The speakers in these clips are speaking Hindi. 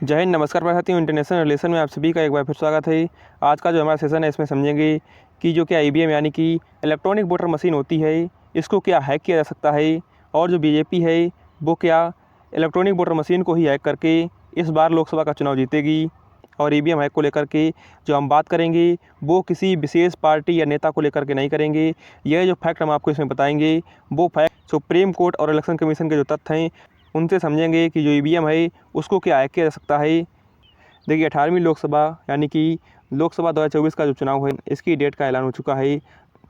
जय हिंद, नमस्कार। मैं साथियों, इंटरनेशनल रिलेशन में आप सभी का एक बार फिर स्वागत है। आज का जो हमारा सेशन है इसमें समझेंगे कि जो क्या ईवीएम यानी कि इलेक्ट्रॉनिक वोटर मशीन होती है, इसको क्या हैक किया जा सकता है और जो बीजेपी है वो क्या इलेक्ट्रॉनिक वोटर मशीन को ही हैक करके इस बार लोकसभा का चुनाव जीतेगी। और ईवीएम हैक को लेकर के जो हम बात करेंगे वो किसी विशेष पार्टी या नेता को लेकर के नहीं करेंगे। यह जो फैक्ट हम आपको इसमें बताएंगे वो फैक्ट सुप्रीम कोर्ट और इलेक्शन कमीशन के जो तथ्य हैं उनसे समझेंगे कि जो ईवीएम है उसको क्या हैक किया जा सकता है। देखिए, 18वीं लोकसभा यानी कि लोकसभा 2024 का जो चुनाव है इसकी डेट का ऐलान हो चुका है,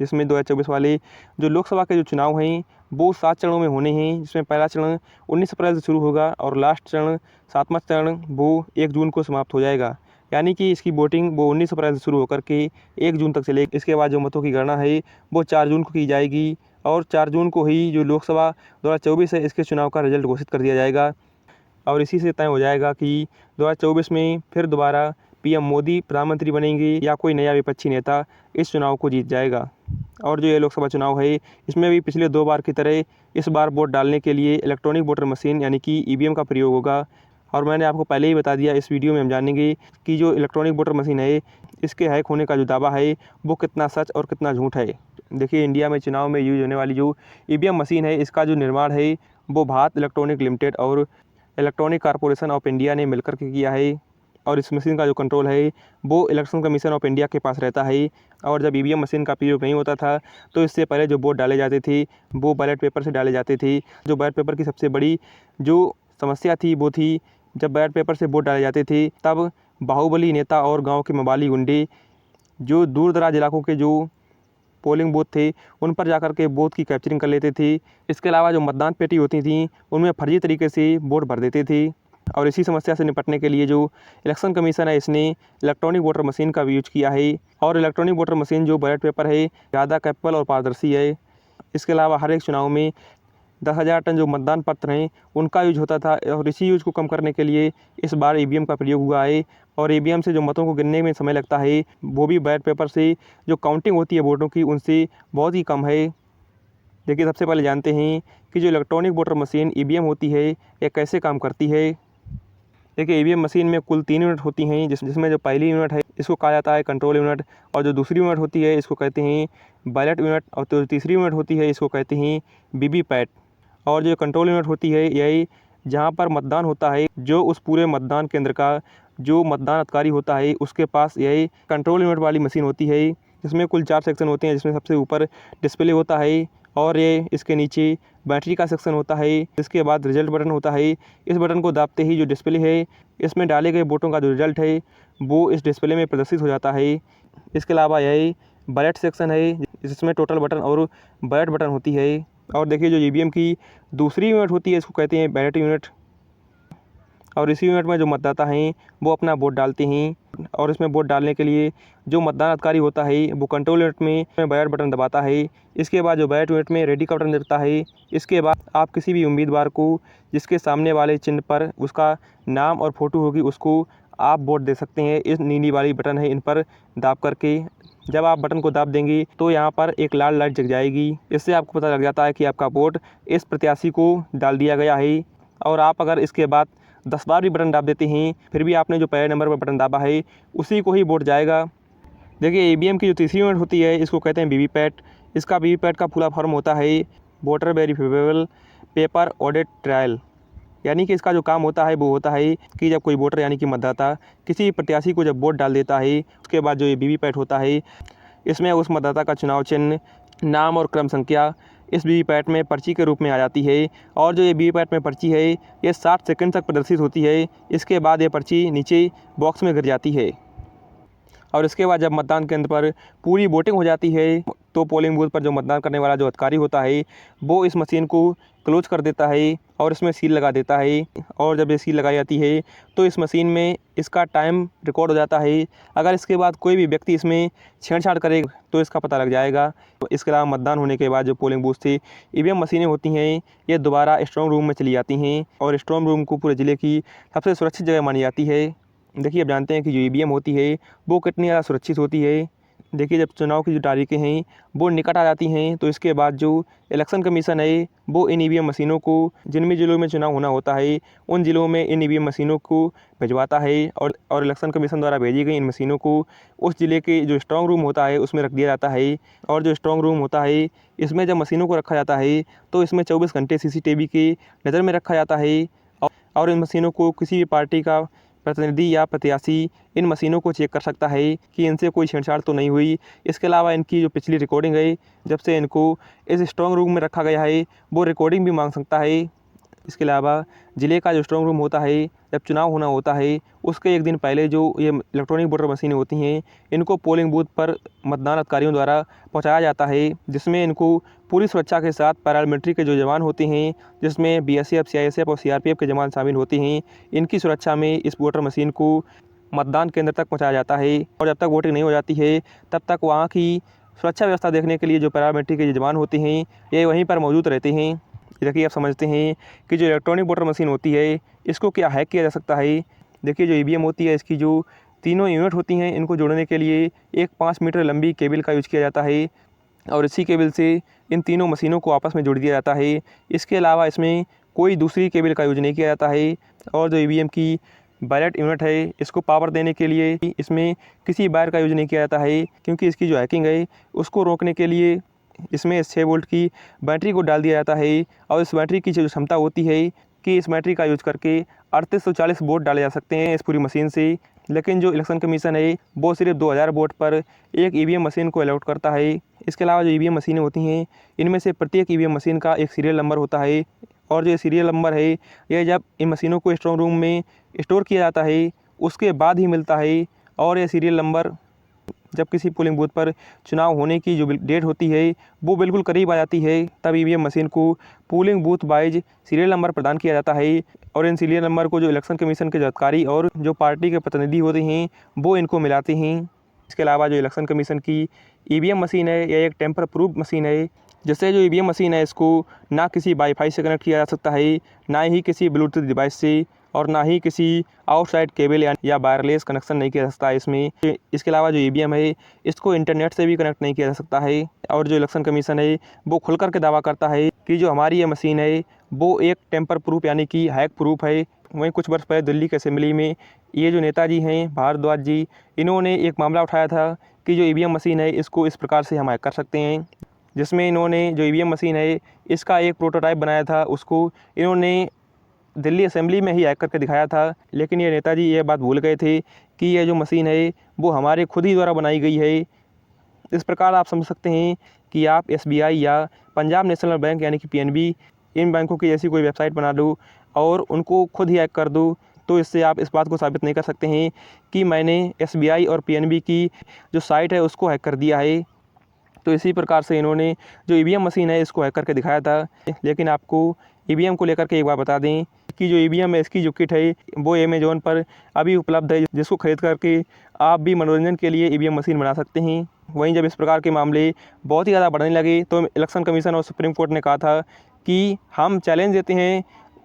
जिसमें 2024 वाले जो लोकसभा के जो चुनाव हैं वो 7 चरणों में होने हैं, जिसमें पहला चरण 19 अप्रैल से शुरू होगा और लास्ट चरण 7वां चरण वो 1 जून को समाप्त हो जाएगा। यानी कि इसकी वोटिंग वो 19 अप्रैल से शुरू होकर के 1 जून तक चलेगी। इसके बाद जो मतों की गणना है वो 4 जून को की जाएगी और 4 जून को ही जो लोकसभा 2024 है इसके चुनाव का रिजल्ट घोषित कर दिया जाएगा। और इसी से तय हो जाएगा कि 2024 में फिर दोबारा पीएम मोदी प्रधानमंत्री बनेंगे या कोई नया विपक्षी नेता इस चुनाव को जीत जाएगा। और जो ये लोकसभा चुनाव है इसमें भी पिछले 2 बार की तरह इस बार वोट डालने के लिए इलेक्ट्रॉनिक वोटर मशीन यानी कि ईवीएम का प्रयोग होगा। और मैंने आपको पहले ही बता दिया, इस वीडियो में हम जानेंगे कि जो इलेक्ट्रॉनिक वोटर मशीन है इसके हैक होने का जो दावा है वो कितना सच और कितना झूठ है। देखिए, इंडिया में चुनाव में यूज होने वाली जो ईवीएम मशीन है इसका जो निर्माण है वो भारत इलेक्ट्रॉनिक लिमिटेड और इलेक्ट्रॉनिक कॉर्पोरेशन ऑफ इंडिया ने मिलकर के किया है। और इस मशीन का जो कंट्रोल है वो इलेक्शन कमीशन ऑफ इंडिया के पास रहता है। और जब ईवीएम मशीन का प्रयोग नहीं होता था तो इससे पहले जो वोट डाले जाते थे वो बैलेट पेपर से डाले जाते थे। जो बैलेट पेपर की सबसे बड़ी जो समस्या थी वो थी, जब बैलेट पेपर से वोट डाले जाते थे तब बाहुबली नेता और गाँव के मवाली गुंडे जो दूर दराज इलाकों के जो पोलिंग बूथ थे उन पर जाकर के बूथ की कैप्चरिंग कर लेते थे। इसके अलावा जो मतदान पेटी होती थी उनमें फर्जी तरीके से वोट भर देते थे। और इसी समस्या से निपटने के लिए जो इलेक्शन कमीशन है इसने इलेक्ट्रॉनिक वोटर मशीन का भी यूज किया है। और इलेक्ट्रॉनिक वोटर मशीन जो बैलेट पेपर है ज़्यादा कैपेबल और पारदर्शी है। इसके अलावा हर एक चुनाव में 10,000 टन जो मतदान पत्र हैं उनका यूज होता था और इसी यूज को कम करने के लिए इस बार ईवीएम का प्रयोग हुआ है। और ईवीएम से जो मतों को गिनने में समय लगता है वो भी बैलेट पेपर से जो काउंटिंग होती है वोटों की उनसे बहुत ही कम है। देखिए, सबसे पहले जानते हैं कि जो इलेक्ट्रॉनिक वोटर मशीन ईवीएम होती है ये कैसे काम करती है। देखिए, ईवीएम मशीन में कुल 3 यूनिट होती हैं, जिसमें जो पहली यूनिट है इसको कहा जाता है कंट्रोल यूनिट, और जो दूसरी यूनिट होती है इसको कहते हैं बैलेट यूनिट, और जो तीसरी यूनिट होती है इसको कहते हैं वीवीपैट। और जो कंट्रोल यूनिट होती है यही जहाँ पर मतदान होता है, जो उस पूरे मतदान केंद्र का जो मतदान अधिकारी होता है उसके पास यही कंट्रोल यूनिट वाली मशीन होती है। जिसमें कुल 4 सेक्शन होते हैं, जिसमें सबसे ऊपर डिस्प्ले होता है और ये इसके नीचे बैटरी का सेक्शन होता है। इसके बाद रिजल्ट बटन होता है। इस बटन को दाबते ही जो डिस्प्ले है इसमें डाले गए वोटों का जो रिजल्ट है वो इस डिस्प्ले में प्रदर्शित हो जाता है। इसके अलावा यही बैलेट सेक्शन है जिसमें टोटल बटन और बैलेट बटन होती है। और देखिए, जो ईवीएम की दूसरी यूनिट होती है इसको कहते हैं बैलेट यूनिट। और इसी यूनिट में जो मतदाता हैं वो अपना वोट डालते हैं। और इसमें वोट डालने के लिए जो मतदान अधिकारी होता है वो कंट्रोल यूनिट में बैलेट बटन दबाता है। इसके बाद जो बैलेट यूनिट में रेडी का बटन दिखता है, इसके बाद आप किसी भी उम्मीदवार को जिसके सामने वाले चिन्ह पर उसका नाम और फ़ोटो होगी उसको आप वोट दे सकते हैं। इस नीली वाली बटन है इन पर दाब करके, जब आप बटन को दाब देंगे तो यहाँ पर एक लाल लाइट जग जाएगी। इससे आपको पता लग जाता है कि आपका वोट इस प्रत्याशी को डाल दिया गया है। और आप अगर इसके बाद 10 बार भी बटन दाब देते हैं फिर भी आपने जो पहले नंबर पर बटन दाबा है उसी को ही वोट जाएगा। देखिए, ईवीएम की जो तीसरी यूनिट होती है इसको कहते हैं वीवीपैट। इसका वीवीपैट का पूरा फॉर्म होता है वोटर वेरिफिकेबल पेपर ऑडिट ट्रायल। यानी कि इसका जो काम होता है वो होता है कि जब कोई वोटर यानी कि मतदाता किसी प्रत्याशी को जब वोट डाल देता है उसके बाद जो ये वीवीपैट होता है इसमें उस मतदाता का चुनाव चिन्ह, नाम और क्रम संख्या इस वीवीपैट में पर्ची के रूप में आ जाती है। और जो ये वीवीपैट में पर्ची है ये 60 सेकंड तक प्रदर्शित होती है। इसके बाद ये पर्ची नीचे बॉक्स में गिर जाती है। और इसके बाद जब मतदान केंद्र पर पूरी वोटिंग हो जाती है तो पोलिंग बूथ पर जो मतदान करने वाला जो अधिकारी होता है वो इस मशीन को क्लोज कर देता है और इसमें सील लगा देता है। और जब ये सील लगाई जाती है तो इस मशीन में इसका टाइम रिकॉर्ड हो जाता है। अगर इसके बाद कोई भी व्यक्ति इसमें छेड़छाड़ करे तो इसका पता लग जाएगा। इसके अलावा मतदान होने के बाद जो पोलिंग बूथ से ईवीएम मशीनें होती हैं ये दोबारा स्ट्रॉन्ग रूम में चली जाती हैं और स्ट्रॉन्ग रूम को पूरे ज़िले की सबसे सुरक्षित जगह मानी जाती है। देखिए, अब जानते हैं कि जो ईवीएम होती है वो कितनी ज़्यादा सुरक्षित होती है। देखिए, जब चुनाव की जो तारीखें हैं वो निकट आ जाती हैं तो इसके बाद जो इलेक्शन कमीशन है वो इन ईवीएम मशीनों को जिन भी ज़िलों में चुनाव होना होता है उन ज़िलों में इन ईवीएम मशीनों को भिजवाता है और इलेक्शन कमीशन द्वारा भेजी गई इन मशीनों को उस ज़िले के जो स्ट्रॉन्ग रूम होता है उसमें रख दिया जाता है। और जो स्ट्रॉन्ग रूम होता है इसमें जब मशीनों को रखा जाता है तो इसमें 24 घंटे CCTV की नज़र में रखा जाता है और इन मशीनों को किसी भी पार्टी का प्रतिनिधि या प्रत्याशी इन मशीनों को चेक कर सकता है कि इनसे कोई छेड़छाड़ तो नहीं हुई। इसके अलावा इनकी जो पिछली रिकॉर्डिंग है जब से इनको इस स्ट्रॉन्ग रूम में रखा गया है वो रिकॉर्डिंग भी मांग सकता है। इसके अलावा ज़िले का जो स्ट्रॉन्ग रूम होता है जब चुनाव होना होता है उसके एक दिन पहले जो ये इलेक्ट्रॉनिक वोटर मशीनें होती हैं इनको पोलिंग बूथ पर मतदान अधिकारियों द्वारा पहुंचाया जाता है, जिसमें इनको पूरी सुरक्षा के साथ पैरामिलिट्री के जो जवान होते हैं जिसमें BSF, CISF और CRPF के जवान शामिल होते हैं, इनकी सुरक्षा में इस वोटर मशीन को मतदान केंद्र तक पहुँचाया जाता है। और जब तक वोटिंग नहीं हो जाती है तब तक वहाँ की सुरक्षा व्यवस्था देखने के लिए जो पैरामिलिट्री के जवान होते हैं ये वहीं पर मौजूद रहते हैं। देखिए, आप समझते हैं कि जो इलेक्ट्रॉनिक वोटर मशीन होती है इसको क्या हैक किया जा सकता है। देखिए, जो EVM होती है इसकी जो तीनों यूनिट होती हैं इनको जोड़ने के लिए एक 5 मीटर लंबी केबल का यूज़ किया जाता है और इसी केबल से इन तीनों मशीनों को आपस में जोड़ दिया जाता है। इसके अलावा इसमें कोई दूसरी केबल का यूज़ नहीं किया जाता है। और जो EVM की बैलेट यूनिट है इसको पावर देने के लिए इसमें किसी वायर का यूज़ नहीं किया जाता है, क्योंकि इसकी जो हैकिंग है उसको रोकने के लिए इसमें 6 वोल्ट की बैटरी को डाल दिया जाता है। और इस बैटरी की जो क्षमता होती है कि इस बैटरी का यूज़ करके 3840 वोट डाले जा सकते हैं इस पूरी मशीन से। लेकिन जो इलेक्शन कमीशन है वो सिर्फ 2000 वोट पर एक EVM मशीन को अलॉट करता है। इसके अलावा जो EVM मशीनें होती हैं इनमें से प्रत्येक EVM मशीन का एक सीरियल नंबर होता है और जो सीरियल नंबर है ये जब इन मशीनों को स्ट्रॉन्ग रूम में स्टोर किया जाता है उसके बाद ही मिलता है। और ये सीरियल नंबर जब किसी पोलिंग बूथ पर चुनाव होने की जो डेट होती है वो बिल्कुल करीब आ जाती है तब EVM मशीन को polling booth wise serial number प्रदान किया जाता है। और इन सीरियल नंबर को जो इलेक्शन कमीशन के अधिकारी और जो पार्टी के प्रतिनिधि होते हैं वो इनको मिलाते हैं। इसके अलावा जो इलेक्शन कमीशन की EVM मशीन है यह एक टेम्पर प्रूफ मशीन है, जिससे जो EVM मशीन है इसको ना किसी वाईफाई से कनेक्ट किया जा सकता है, ना ही किसी ब्लूटूथ डिवाइस से और ना ही किसी आउटसाइड केबल या वायरलेस कनेक्शन नहीं किया जा सकता है इसमें। इसके अलावा जो EVM है इसको इंटरनेट से भी कनेक्ट नहीं किया जा सकता है। और जो इलेक्शन कमीशन है वो खुल कर के दावा करता है कि जो हमारी ये मशीन है वो एक टेम्पर प्रूफ यानी कि हैक प्रूफ है। वहीं कुछ वर्ष पहले दिल्ली के असेंबली में ये जो नेताजी हैं भारद्वाज जी, इन्होंने एक मामला उठाया था कि जो EVM मशीन है इसको इस प्रकार से हम हैक कर सकते हैं, जिसमें इन्होंने जो EVM मशीन है इसका एक प्रोटोटाइप बनाया था उसको इन्होंने दिल्ली असेंबली में ही हैक करके दिखाया था। लेकिन ये नेताजी ये बात भूल गए थे कि ये जो मशीन है वो हमारे खुद ही द्वारा बनाई गई है। इस प्रकार आप समझ सकते हैं कि आप SBI या पंजाब नेशनल बैंक यानी कि PNB इन बैंकों की जैसी कोई वेबसाइट बना दो और उनको खुद ही हैक कर दो तो इससे आप इस बात को साबित नहीं कर सकते हैं कि मैंने SBI और PNB की जो साइट है उसको हैक कर दिया है। तो इसी प्रकार से इन्होंने जो EVM मशीन है इसको हैक करके दिखाया था। लेकिन आपको EVM को लेकर के एक बार बता दें कि जो EVM है इसकी जो किट है वो अमेज़ॉन पर अभी उपलब्ध है, जिसको खरीद करके आप भी मनोरंजन के लिए EVM मशीन बना सकते हैं। वहीं जब इस प्रकार के मामले बहुत ही ज़्यादा बढ़ने लगे तो इलेक्शन कमीशन और सुप्रीम कोर्ट ने कहा था कि हम चैलेंज देते हैं,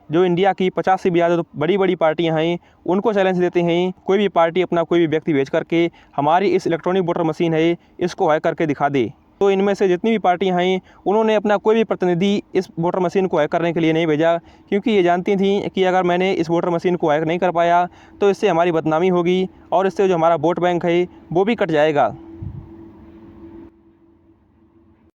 जो इंडिया की 50 से भी ज़्यादा तो बड़ी बड़ी पार्टियां हैं उनको चैलेंज देते हैं, कोई भी पार्टी अपना कोई भी व्यक्ति भेज करके हमारी इस इलेक्ट्रॉनिक वोटर मशीन है इसको हैक करके दिखा दे। तो इनमें से जितनी भी पार्टियां हैं उन्होंने अपना कोई भी प्रतिनिधि इस वोटर मशीन को हैक करने के लिए नहीं भेजा, क्योंकि ये जानती थी कि अगर मैंने इस वोटर मशीन को हैक नहीं कर पाया तो इससे हमारी बदनामी होगी और इससे जो हमारा वोट बैंक है वो भी कट जाएगा।